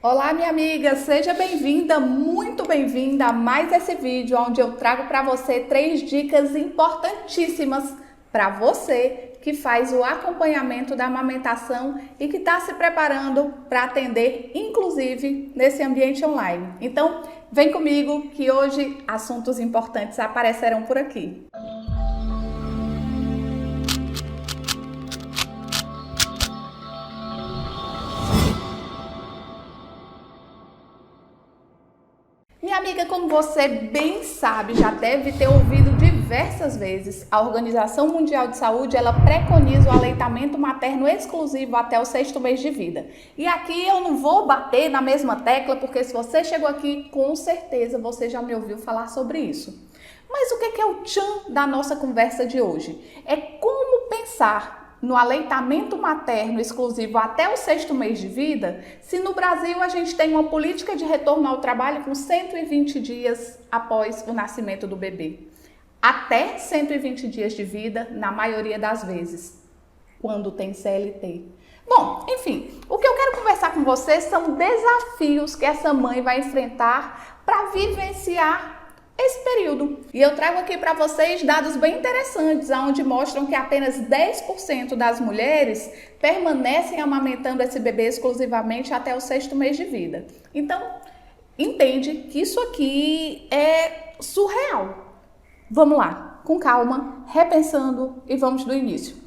Olá, minha amiga, seja bem-vinda, muito bem-vinda a mais esse vídeo onde eu trago para você 3 dicas importantíssimas para você que faz o acompanhamento da amamentação e que está se preparando para atender, inclusive, nesse ambiente online. Então, vem comigo que hoje assuntos importantes aparecerão por aqui. Minha amiga, como você bem sabe, já deve ter ouvido diversas vezes, a Organização Mundial de Saúde, ela preconiza o aleitamento materno exclusivo até o 6º mês de vida. E aqui eu não vou bater na mesma tecla, porque se você chegou aqui, com certeza você já me ouviu falar sobre isso. Mas o que é o tchan da nossa conversa de hoje? É como pensar no aleitamento materno exclusivo até o 6º mês de vida, se no Brasil a gente tem uma política de retorno ao trabalho com 120 dias após o nascimento do bebê. Até 120 dias de vida, na maioria das vezes, quando tem CLT. Bom, enfim, o que eu quero conversar com vocês são desafios que essa mãe vai enfrentar para vivenciar esse período. E eu trago aqui para vocês dados bem interessantes, onde mostram que apenas 10% das mulheres permanecem amamentando esse bebê exclusivamente até o 6º mês de vida. Então, entende que isso aqui é surreal. Vamos lá, com calma, repensando e vamos do início.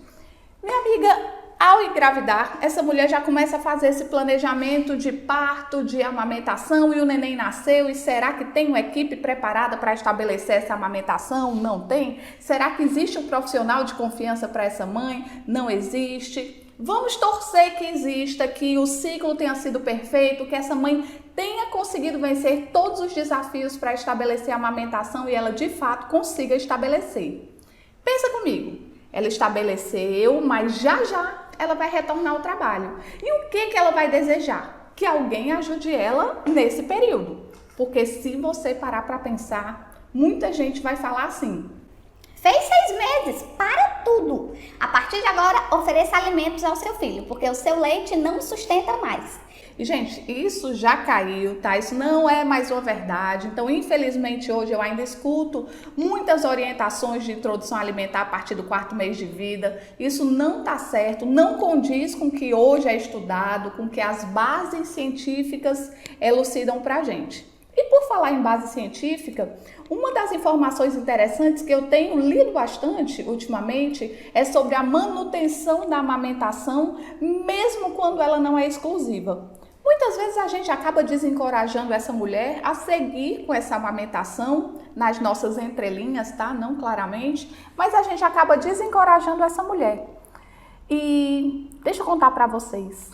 Minha amiga, ao engravidar, essa mulher já começa a fazer esse planejamento de parto, de amamentação, e o neném nasceu, e será que tem uma equipe preparada para estabelecer essa amamentação? Não tem? Será que existe um profissional de confiança para essa mãe? Não existe. Vamos torcer que exista, que o ciclo tenha sido perfeito, que essa mãe tenha conseguido vencer todos os desafios para estabelecer a amamentação e ela de fato consiga estabelecer. Pensa comigo, ela estabeleceu, mas já ela vai retornar ao trabalho. E o que ela vai desejar? Que alguém ajude ela nesse período. Porque se você parar para pensar, muita gente vai falar assim: fez 6 meses, para tudo. A partir de agora, ofereça alimentos ao seu filho, porque o seu leite não sustenta mais. E, gente, isso já caiu, tá? Isso não é mais uma verdade. Então, infelizmente, hoje eu ainda escuto muitas orientações de introdução alimentar a partir do 4º mês de vida. Isso não tá certo, não condiz com o que hoje é estudado, com o que as bases científicas elucidam pra gente. E por falar em base científica, uma das informações interessantes que eu tenho lido bastante ultimamente é sobre a manutenção da amamentação, mesmo quando ela não é exclusiva. Muitas vezes a gente acaba desencorajando essa mulher a seguir com essa amamentação nas nossas entrelinhas, tá? Não claramente, mas a gente acaba desencorajando essa mulher. E deixa eu contar para vocês.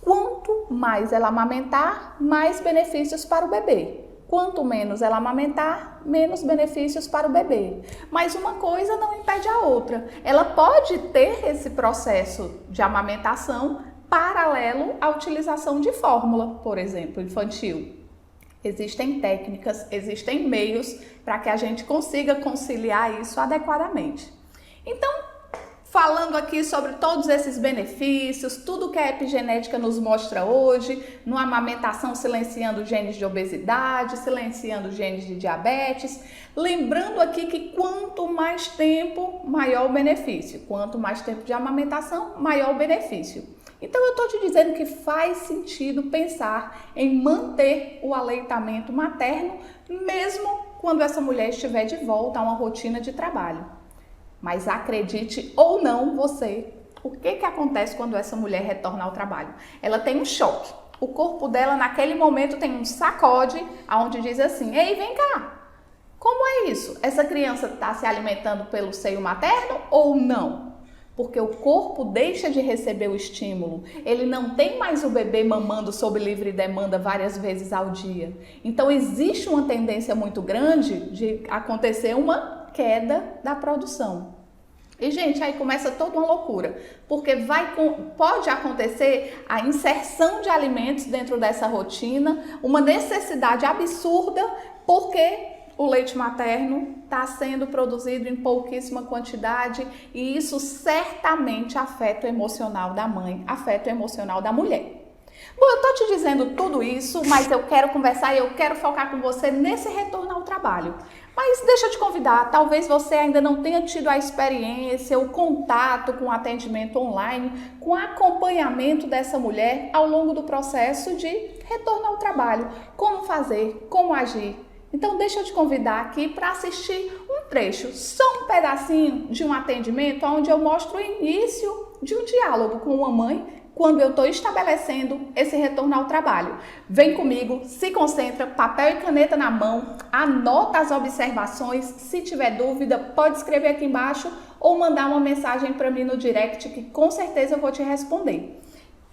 Quanto mais ela amamentar, mais benefícios para o bebê. Quanto menos ela amamentar, menos benefícios para o bebê. Mas uma coisa não impede a outra. Ela pode ter esse processo de amamentação paralelo à utilização de fórmula, por exemplo, infantil. Existem técnicas, existem meios para que a gente consiga conciliar isso adequadamente. Então, falando aqui sobre todos esses benefícios, tudo que a epigenética nos mostra hoje, no amamentação silenciando genes de obesidade, silenciando genes de diabetes, lembrando aqui que quanto mais tempo, maior o benefício. Quanto mais tempo de amamentação, maior o benefício. Então eu estou te dizendo que faz sentido pensar em manter o aleitamento materno, mesmo quando essa mulher estiver de volta a uma rotina de trabalho. Mas acredite ou não você, o que acontece quando essa mulher retorna ao trabalho? Ela tem um choque. O corpo dela naquele momento tem um sacode onde diz assim: ei, vem cá, como é isso? Essa criança está se alimentando pelo seio materno ou não? Porque o corpo deixa de receber o estímulo. Ele não tem mais o bebê mamando sob livre demanda várias vezes ao dia. Então existe uma tendência muito grande de acontecer uma queda da produção. E, gente, aí começa toda uma loucura, porque pode acontecer a inserção de alimentos dentro dessa rotina, uma necessidade absurda, porque o leite materno está sendo produzido em pouquíssima quantidade e isso certamente afeta o emocional da mãe, afeta o emocional da mulher. Eu tô te dizendo tudo isso, mas eu quero conversar e eu quero focar com você nesse retorno ao trabalho. Mas deixa eu te convidar, talvez você ainda não tenha tido a experiência, o contato com o atendimento online, com acompanhamento dessa mulher ao longo do processo de retorno ao trabalho. Como fazer, como agir. Então deixa eu te convidar aqui para assistir um trecho, só um pedacinho de um atendimento onde eu mostro o início de um diálogo com uma mãe quando eu estou estabelecendo esse retorno ao trabalho. Vem comigo, se concentra, papel e caneta na mão, anota as observações, se tiver dúvida pode escrever aqui embaixo ou mandar uma mensagem para mim no direct que com certeza eu vou te responder.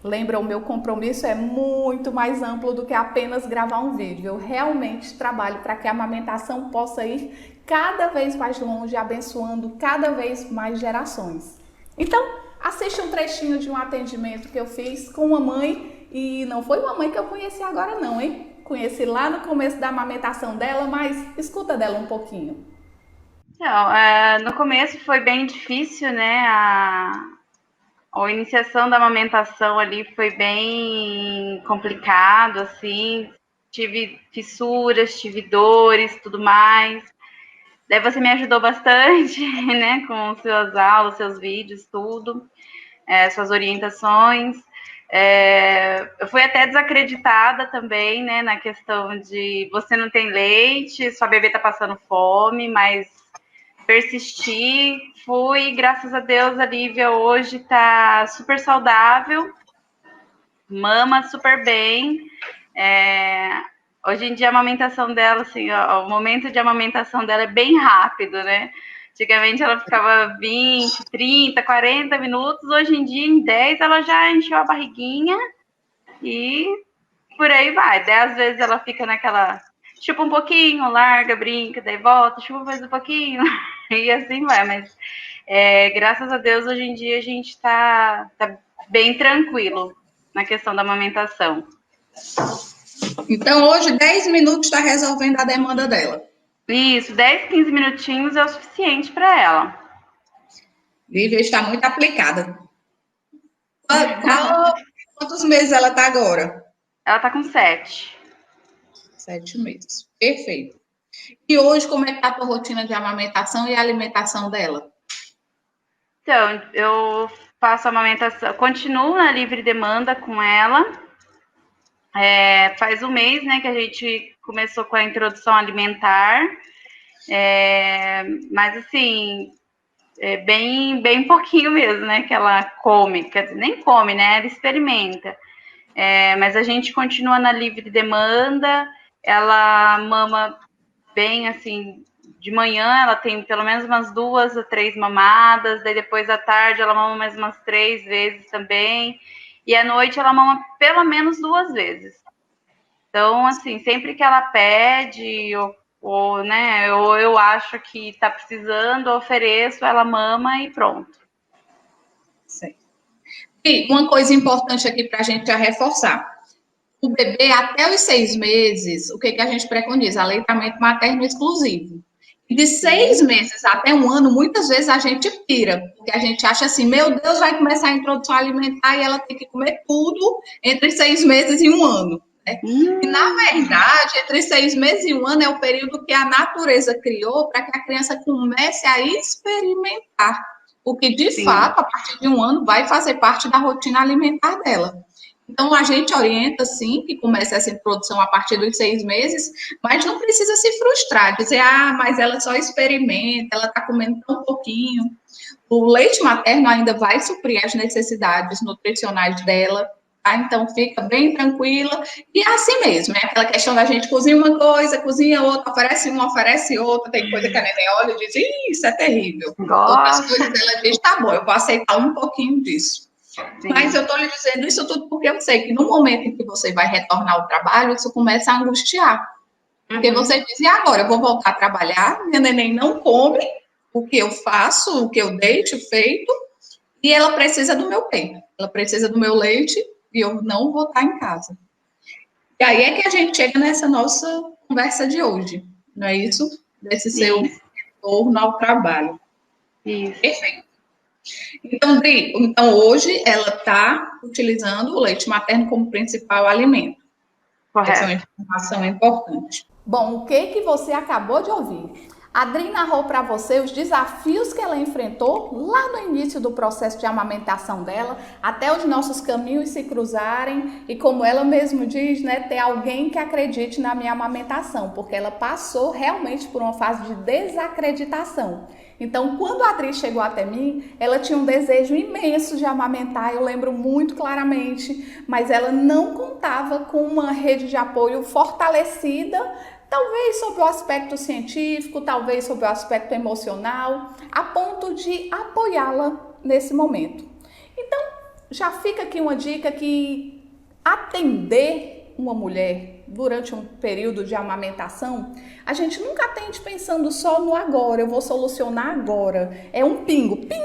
Lembra, o meu compromisso é muito mais amplo do que apenas gravar um vídeo. Eu realmente trabalho para que a amamentação possa ir cada vez mais longe, abençoando cada vez mais gerações. Então, assiste um trechinho de um atendimento que eu fiz com uma mãe, e não foi uma mãe que eu conheci agora não, hein? Conheci lá no começo da amamentação dela, mas escuta dela um pouquinho. Então, no começo foi bem difícil, né? A iniciação da amamentação ali foi bem complicado, assim. Tive fissuras, tive dores, tudo mais. Daí você me ajudou bastante, né? Com suas aulas, seus vídeos, tudo. Suas orientações. Eu fui até desacreditada também, né? Na questão de você não tem leite, sua bebê tá passando fome, mas persisti, fui, graças a Deus, a Lívia hoje tá super saudável, mama super bem. Hoje em dia a amamentação dela, assim, o momento de amamentação dela é bem rápido, né? Antigamente ela ficava 20, 30, 40 minutos, hoje em dia em 10 ela já encheu a barriguinha e por aí vai. 10 vezes ela fica naquela, chupa um pouquinho, larga, brinca, daí volta, chupa mais um pouquinho e assim vai. Mas graças a Deus hoje em dia a gente tá bem tranquilo na questão da amamentação. Então hoje 10 minutos está resolvendo a demanda dela. Isso, 10, 15 minutinhos é o suficiente para ela. Lívia está muito aplicada. Quantos meses ela está agora? Ela está com 7. 7 meses. Perfeito. E hoje, como é que está a tua rotina de amamentação e alimentação dela? Então, eu faço amamentação, continuo na livre demanda com ela. Faz um mês, né, que a gente começou com a introdução alimentar. Mas, assim, bem pouquinho mesmo, né, que ela come. Quer dizer, nem come, né, ela experimenta. Mas a gente continua na livre demanda. Ela mama bem, assim, de manhã ela tem pelo menos umas 2 a 3 mamadas, daí depois à tarde ela mama mais umas 3 vezes também, e à noite ela mama pelo menos 2 vezes. Então, assim, sempre que ela pede, né, ou eu acho que tá precisando, eu ofereço, ela mama e pronto. Sim. E uma coisa importante aqui para a gente já reforçar. O bebê, até os 6 meses, o que a gente preconiza? Aleitamento materno exclusivo. E de 6 meses até 1 ano, muitas vezes a gente pira, porque a gente acha assim, meu Deus, vai começar a introdução alimentar e ela tem que comer tudo entre 6 meses e 1 ano. Né? E, na verdade, entre 6 meses e 1 ano é o período que a natureza criou para que a criança comece a experimentar. Porque, de fato, a partir de 1 ano, vai fazer parte da rotina alimentar dela. Então, a gente orienta, sim, que comece essa introdução a partir dos 6 meses, mas não precisa se frustrar, dizer, mas ela só experimenta, ela está comendo tão pouquinho. O leite materno ainda vai suprir as necessidades nutricionais dela, tá? Então, fica bem tranquila. E é assim mesmo, é aquela questão da gente cozinha uma coisa, cozinha outra, oferece outra, tem coisa que a neném olha e diz, isso é terrível. Outras coisas ela diz, tá bom, eu vou aceitar um pouquinho disso. Sim. Mas eu estou lhe dizendo isso tudo porque eu sei que no momento em que você vai retornar ao trabalho, isso começa a angustiar. Porque você diz, e agora? Eu vou voltar a trabalhar, minha neném não come o que eu faço, o que eu deixo feito, e ela precisa do meu peito, ela precisa do meu leite, e eu não vou estar em casa. E aí é que a gente chega nessa nossa conversa de hoje, não é isso? Desse seu retorno ao trabalho. Isso. Perfeito. Então, Dri, então hoje ela está utilizando o leite materno como principal alimento. Essa é uma Correto. informação importante. Bom, o que você acabou de ouvir? A Adri narrou para você os desafios que ela enfrentou lá no início do processo de amamentação dela, até os nossos caminhos se cruzarem e, como ela mesma diz, né, ter alguém que acredite na minha amamentação, porque ela passou realmente por uma fase de desacreditação. Então, quando a Adri chegou até mim, ela tinha um desejo imenso de amamentar, eu lembro muito claramente, mas ela não contava com uma rede de apoio fortalecida, talvez sobre o aspecto científico, talvez sobre o aspecto emocional, a ponto de apoiá-la nesse momento. Então, já fica aqui uma dica que atender uma mulher durante um período de amamentação, a gente nunca atende pensando só no agora, eu vou solucionar agora. É um pingo, pim!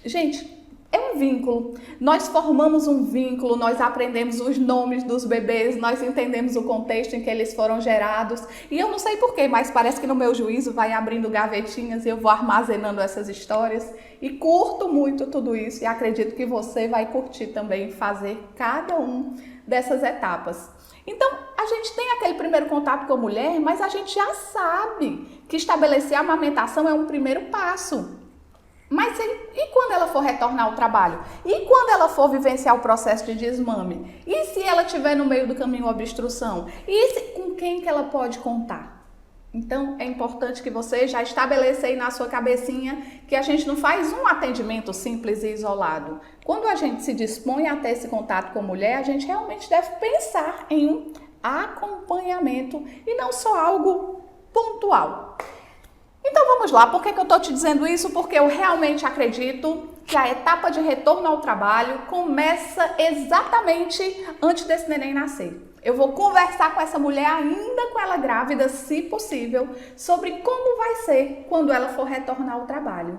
Gente, é um vínculo. Nós formamos um vínculo, nós aprendemos os nomes dos bebês, nós entendemos o contexto em que eles foram gerados. E eu não sei porquê, mas parece que no meu juízo vai abrindo gavetinhas e eu vou armazenando essas histórias. E curto muito tudo isso e acredito que você vai curtir também fazer cada um dessas etapas. Então, a gente tem aquele primeiro contato com a mulher, mas a gente já sabe que estabelecer a amamentação é um primeiro passo. Mas e quando ela for retornar ao trabalho? E quando ela for vivenciar o processo de desmame? E se ela estiver no meio do caminho obstrução? Com quem que ela pode contar? Então, é importante que você já estabeleça aí na sua cabecinha que a gente não faz um atendimento simples e isolado. Quando a gente se dispõe a ter esse contato com a mulher, a gente realmente deve pensar em um acompanhamento e não só algo pontual. Então vamos lá, por que eu estou te dizendo isso? Porque eu realmente acredito que a etapa de retorno ao trabalho começa exatamente antes desse neném nascer. Eu vou conversar com essa mulher, ainda com ela grávida, se possível, sobre como vai ser quando ela for retornar ao trabalho.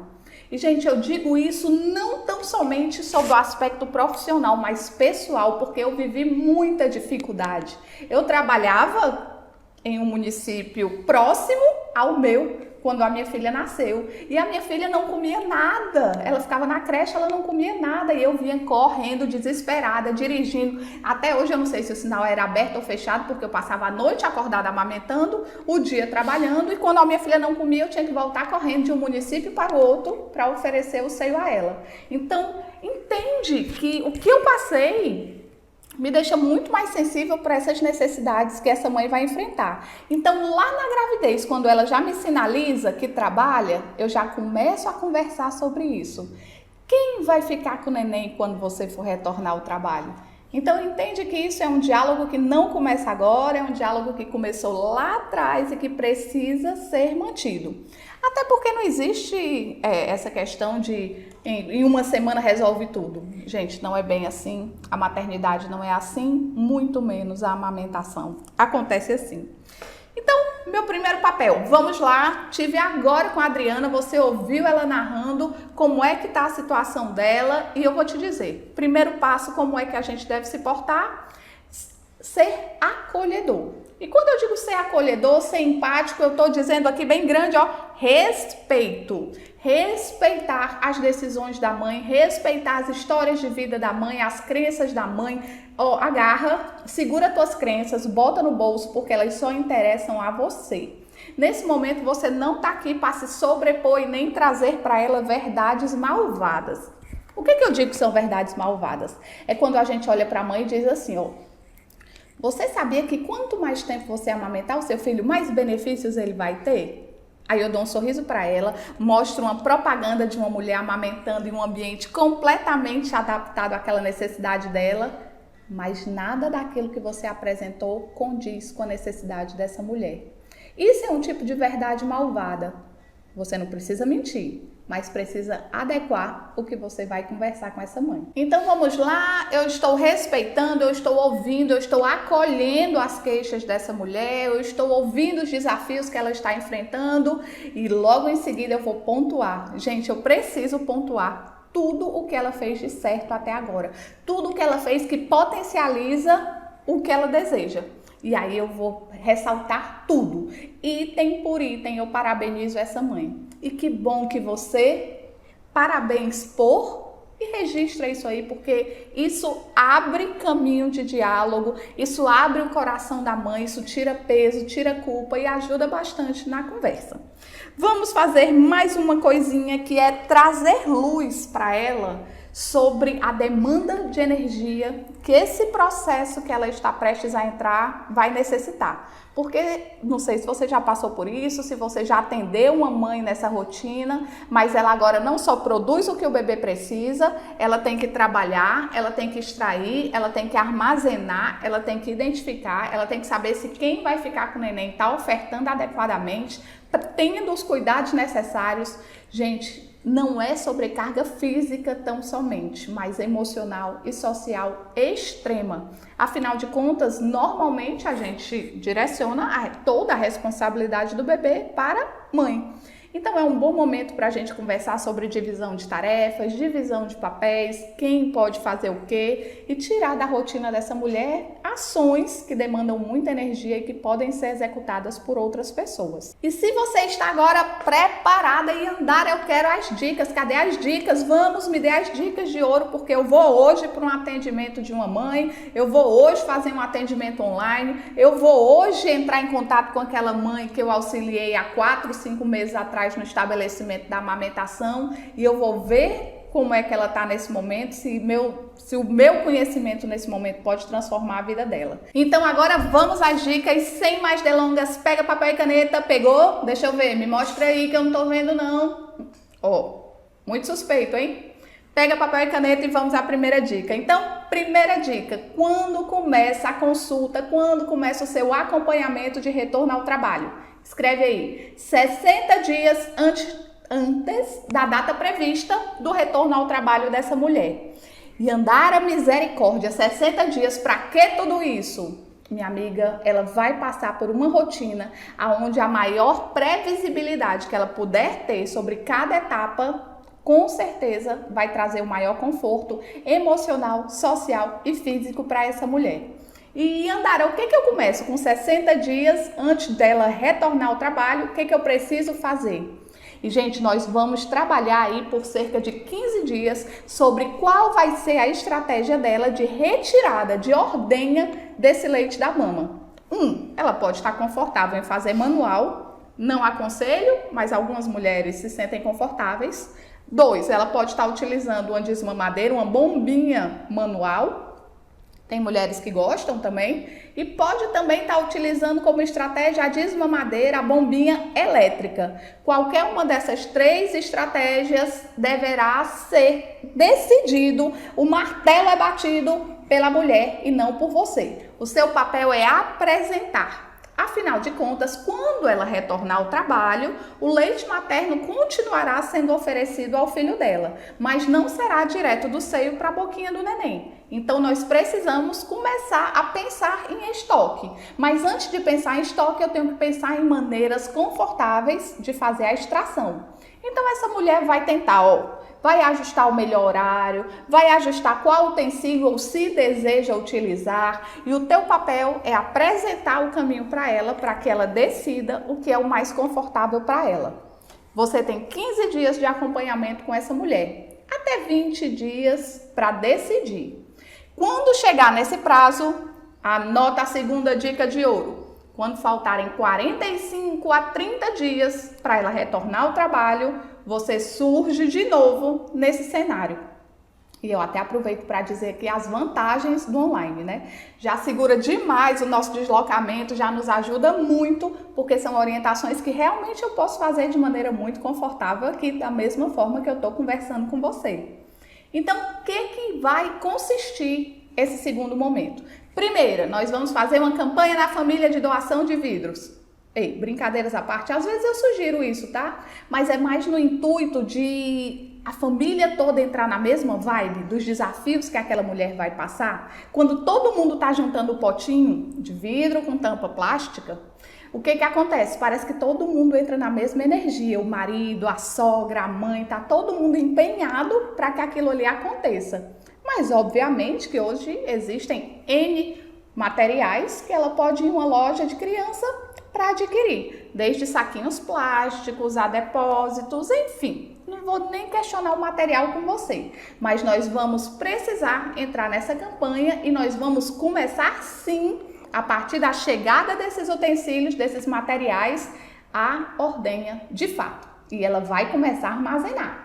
E, gente, eu digo isso não tão somente sobre o aspecto profissional, mas pessoal, porque eu vivi muita dificuldade. Eu trabalhava em um município próximo ao meu, quando a minha filha nasceu. E a minha filha não comia nada. Ela ficava na creche, ela não comia nada. E eu vinha correndo, desesperada, dirigindo. Até hoje eu não sei se o sinal era aberto ou fechado, porque eu passava a noite acordada amamentando, o dia trabalhando. E quando a minha filha não comia, eu tinha que voltar correndo de um município para o outro para oferecer o seio a ela. Então, entende que o que eu passei me deixa muito mais sensível para essas necessidades que essa mãe vai enfrentar. Então, lá na gravidez, quando ela já me sinaliza que trabalha, eu já começo a conversar sobre isso. Quem vai ficar com o neném quando você for retornar ao trabalho? Então, entende que isso é um diálogo que não começa agora, é um diálogo que começou lá atrás e que precisa ser mantido. Até porque não existe essa questão de em uma semana resolve tudo. Gente, não é bem assim. A maternidade não é assim, muito menos a amamentação. Acontece assim. Então, meu primeiro papel, vamos lá. Tive agora com a Adriana, você ouviu ela narrando como é que está a situação dela e eu vou te dizer, primeiro passo, como é que a gente deve se portar? Ser acolhedor. E quando eu digo ser acolhedor, ser empático, eu estou dizendo aqui bem grande, ó, respeito. Respeitar as decisões da mãe, respeitar as histórias de vida da mãe, as crenças da mãe. Ó, agarra, segura tuas crenças, bota no bolso, porque elas só interessam a você. Nesse momento, você não está aqui para se sobrepor e nem trazer para ela verdades malvadas. O que eu digo que são verdades malvadas? É quando a gente olha para a mãe e diz assim, ó, você sabia que quanto mais tempo você amamentar o seu filho, mais benefícios ele vai ter? Aí eu dou um sorriso para ela, mostro uma propaganda de uma mulher amamentando em um ambiente completamente adaptado àquela necessidade dela, mas nada daquilo que você apresentou condiz com a necessidade dessa mulher. Isso é um tipo de verdade malvada. Você não precisa mentir, mas precisa adequar o que você vai conversar com essa mãe. Então vamos lá, eu estou respeitando, eu estou ouvindo, eu estou acolhendo as queixas dessa mulher, eu estou ouvindo os desafios que ela está enfrentando e logo em seguida eu vou pontuar. Gente, eu preciso pontuar tudo o que ela fez de certo até agora, tudo o que ela fez que potencializa o que ela deseja. E aí eu vou ressaltar tudo. Item por item eu parabenizo essa mãe. E que bom que você Parabéns e registra isso aí, porque isso abre caminho de diálogo, isso abre o coração da mãe, isso tira peso, tira culpa e ajuda bastante na conversa. Vamos fazer mais uma coisinha, que é trazer luz para ela sobre a demanda de energia que esse processo que ela está prestes a entrar vai necessitar. Porque, não sei se você já passou por isso, se você já atendeu uma mãe nessa rotina, mas ela agora não só produz o que o bebê precisa, ela tem que trabalhar, ela tem que extrair, ela tem que armazenar, ela tem que identificar, ela tem que saber se quem vai ficar com o neném está ofertando adequadamente, tendo os cuidados necessários. Gente, não é sobrecarga física tão somente, mas emocional e social extrema. Afinal de contas, normalmente a gente direciona toda a responsabilidade do bebê para a mãe. Então é um bom momento para a gente conversar sobre divisão de tarefas, divisão de papéis, quem pode fazer o quê e tirar da rotina dessa mulher ações que demandam muita energia e que podem ser executadas por outras pessoas. E se você está agora preparada e andar, eu quero as dicas. Cadê as dicas? Vamos, me dê as dicas de ouro, porque eu vou hoje para um atendimento de uma mãe, eu vou hoje fazer um atendimento online, eu vou hoje entrar em contato com aquela mãe que eu auxiliei há 4, 5 meses atrás no estabelecimento da amamentação e eu vou ver como é que ela está nesse momento, se o meu conhecimento nesse momento pode transformar a vida dela. Então agora vamos às dicas, sem mais delongas. Pega papel e caneta, pegou? Deixa eu ver, me mostra aí que eu não tô vendo não. Muito suspeito, hein? Pega papel e caneta e vamos à primeira dica. Então, primeira dica, quando começa a consulta, quando começa o seu acompanhamento de retorno ao trabalho? Escreve aí, 60 dias antes da data prevista do retorno ao trabalho dessa mulher. E andar a misericórdia, 60 dias, para que tudo isso? Minha amiga, ela vai passar por uma rotina onde a maior previsibilidade que ela puder ter sobre cada etapa, com certeza vai trazer o maior conforto emocional, social e físico para essa mulher. E Andara, o que eu começo com 60 dias antes dela retornar ao trabalho? O que eu preciso fazer? E, gente, nós vamos trabalhar aí por cerca de 15 dias sobre qual vai ser a estratégia dela de retirada, de ordenha desse leite da mama. Ela pode estar confortável em fazer manual, não aconselho, mas algumas mulheres se sentem confortáveis. 2, ela pode estar utilizando uma desmamadeira, uma bombinha manual. Tem mulheres que gostam também. E pode também estar utilizando como estratégia a desmamadeira, a bombinha elétrica. Qualquer uma dessas 3 estratégias deverá ser decidido, o martelo é batido pela mulher e não por você. O seu papel é apresentar. Afinal de contas, quando ela retornar ao trabalho, o leite materno continuará sendo oferecido ao filho dela, mas não será direto do seio para a boquinha do neném. Então, nós precisamos começar a pensar em estoque. Mas antes de pensar em estoque, eu tenho que pensar em maneiras confortáveis de fazer a extração. Então, essa mulher vai tentar, vai ajustar o melhor horário, vai ajustar qual utensílio se deseja utilizar, e o teu papel é apresentar o caminho para ela, para que ela decida o que é o mais confortável para ela. Você tem 15 dias de acompanhamento com essa mulher, até 20 dias para decidir. Quando chegar nesse prazo, anota a segunda dica de ouro. Quando faltarem 45 a 30 dias para ela retornar ao trabalho, você surge de novo nesse cenário. E eu até aproveito para dizer aqui as vantagens do online, né? Já segura demais o nosso deslocamento, já nos ajuda muito, porque são orientações que realmente eu posso fazer de maneira muito confortável aqui, da mesma forma que eu estou conversando com você. Então, o que vai consistir esse segundo momento? Primeiro, nós vamos fazer uma campanha na família de doação de vidros. Ei, brincadeiras à parte, às vezes eu sugiro isso, tá? Mas é mais no intuito de a família toda entrar na mesma vibe dos desafios que aquela mulher vai passar. Quando todo mundo tá juntando o potinho de vidro com tampa plástica, o que acontece? Parece que todo mundo entra na mesma energia. O marido, a sogra, a mãe, tá todo mundo empenhado para que aquilo ali aconteça. Mas, obviamente, que hoje existem N materiais que ela pode ir em uma loja de criança, para adquirir, desde saquinhos plásticos a depósitos, enfim. Não vou nem questionar o material com você, mas nós vamos precisar entrar nessa campanha e nós vamos começar sim, a partir da chegada desses utensílios, desses materiais, a ordenha de fato. E ela vai começar a armazenar.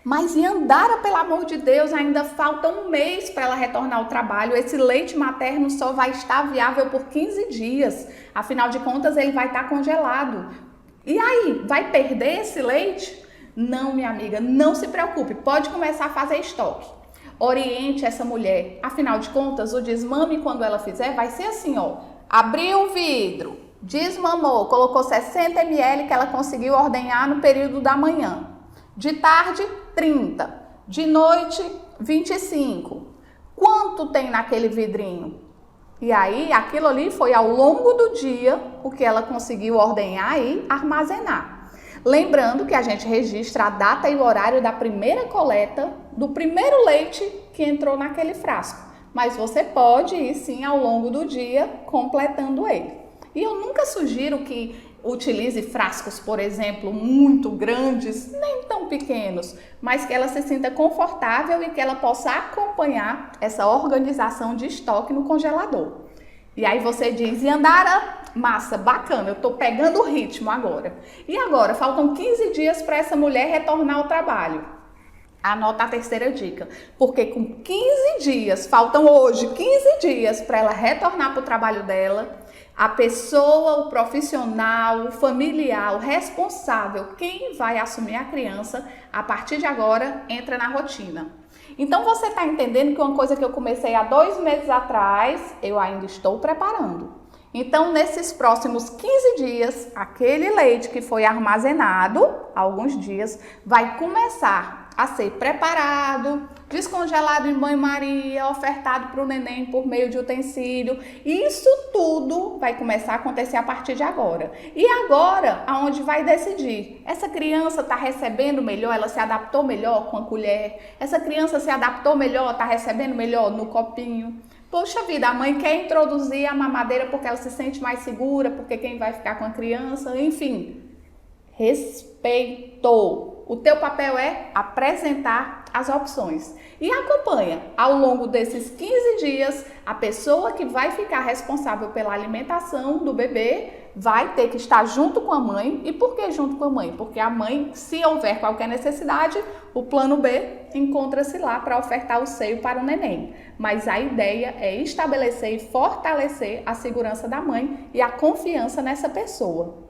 Mas Yandara, pelo amor de Deus, ainda falta um mês para ela retornar ao trabalho. Esse leite materno só vai estar viável por 15 dias. Afinal de contas, ele vai estar congelado. E aí, vai perder esse leite? Não, minha amiga, não se preocupe. Pode começar a fazer estoque. Oriente essa mulher. Afinal de contas, o desmame, quando ela fizer, vai ser assim, ó. Abriu o vidro, desmamou, colocou 60 ml que ela conseguiu ordenhar no período da manhã. De tarde, 30. De noite, 25. Quanto tem naquele vidrinho? E aí, aquilo ali foi ao longo do dia o que ela conseguiu ordenhar e armazenar. Lembrando que a gente registra a data e o horário da primeira coleta do primeiro leite que entrou naquele frasco. Mas você pode ir sim ao longo do dia completando ele. E eu nunca sugiro que utilize frascos, por exemplo, muito grandes, nem tão pequenos, mas que ela se sinta confortável e que ela possa acompanhar essa organização de estoque no congelador. E aí você diz, Yandara, massa, bacana, eu tô pegando o ritmo agora. E agora, faltam 15 dias para essa mulher retornar ao trabalho. Anota a terceira dica, porque com 15 dias, faltam hoje 15 dias para ela retornar para o trabalho dela, a pessoa, o profissional, o familiar, o responsável, quem vai assumir a criança, a partir de agora, entra na rotina. Então você está entendendo que uma coisa que eu comecei há 2 meses atrás, eu ainda estou preparando. Então, nesses próximos 15 dias, aquele leite que foi armazenado há alguns dias, vai começar a ser preparado, descongelado em banho-maria, ofertado para o neném por meio de utensílio. Isso tudo vai começar a acontecer a partir de agora. E agora, aonde vai decidir? Essa criança está recebendo melhor, ela se adaptou melhor com a colher? Essa criança se adaptou melhor, está recebendo melhor no copinho? Poxa vida, a mãe quer introduzir a mamadeira porque ela se sente mais segura, porque quem vai ficar com a criança, enfim. Respeito. O teu papel é apresentar as opções. E acompanha, ao longo desses 15 dias, a pessoa que vai ficar responsável pela alimentação do bebê vai ter que estar junto com a mãe. E por que junto com a mãe? Porque a mãe, se houver qualquer necessidade, o plano B encontra-se lá para ofertar o seio para o neném. Mas a ideia é estabelecer e fortalecer a segurança da mãe e a confiança nessa pessoa.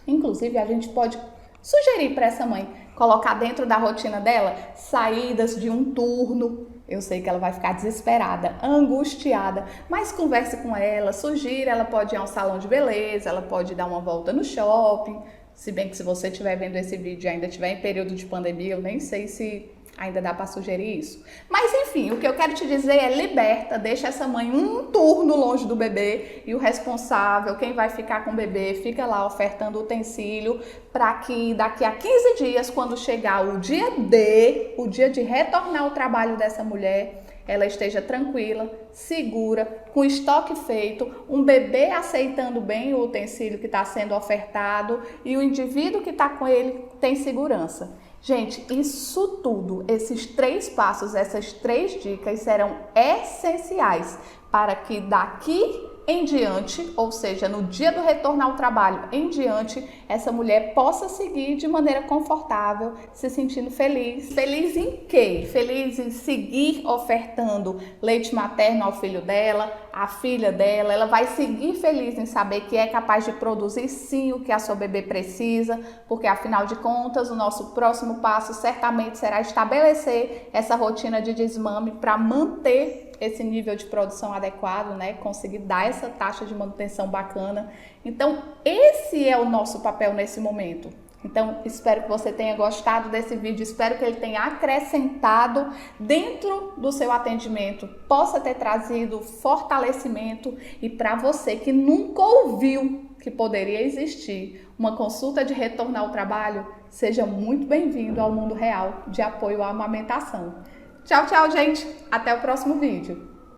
Inclusive, a gente pode sugerir para essa mãe colocar dentro da rotina dela saídas de um turno. Eu sei que ela vai ficar desesperada, angustiada, mas converse com ela, sugira, ela pode ir a um salão de beleza, ela pode dar uma volta no shopping. Se bem que se você estiver vendo esse vídeo e ainda estiver em período de pandemia, eu nem sei se ainda dá para sugerir isso. Mas enfim, o que eu quero te dizer é liberta, deixa essa mãe um turno longe do bebê e o responsável, quem vai ficar com o bebê, fica lá ofertando utensílio para que daqui a 15 dias, quando chegar o dia D, o dia de retornar ao trabalho dessa mulher, ela esteja tranquila, segura, com estoque feito, um bebê aceitando bem o utensílio que está sendo ofertado e o indivíduo que está com ele tem segurança. Gente, isso tudo, esses 3 passos, essas 3 dicas serão essenciais para que daqui em diante, ou seja, no dia do retorno ao trabalho em diante, essa mulher possa seguir de maneira confortável, se sentindo feliz. Feliz em quê? Feliz em seguir ofertando leite materno ao filho dela, à filha dela. Ela vai seguir feliz em saber que é capaz de produzir sim o que a sua bebê precisa, porque afinal de contas, o nosso próximo passo certamente será estabelecer essa rotina de desmame para manter esse nível de produção adequado, né? Conseguir dar essa taxa de manutenção bacana. Então, esse é o nosso papel nesse momento. Então, espero que você tenha gostado desse vídeo, espero que ele tenha acrescentado dentro do seu atendimento, possa ter trazido fortalecimento e para você que nunca ouviu que poderia existir uma consulta de retorno ao trabalho, seja muito bem-vindo ao mundo real de apoio à amamentação. Tchau, tchau, gente. Até o próximo vídeo.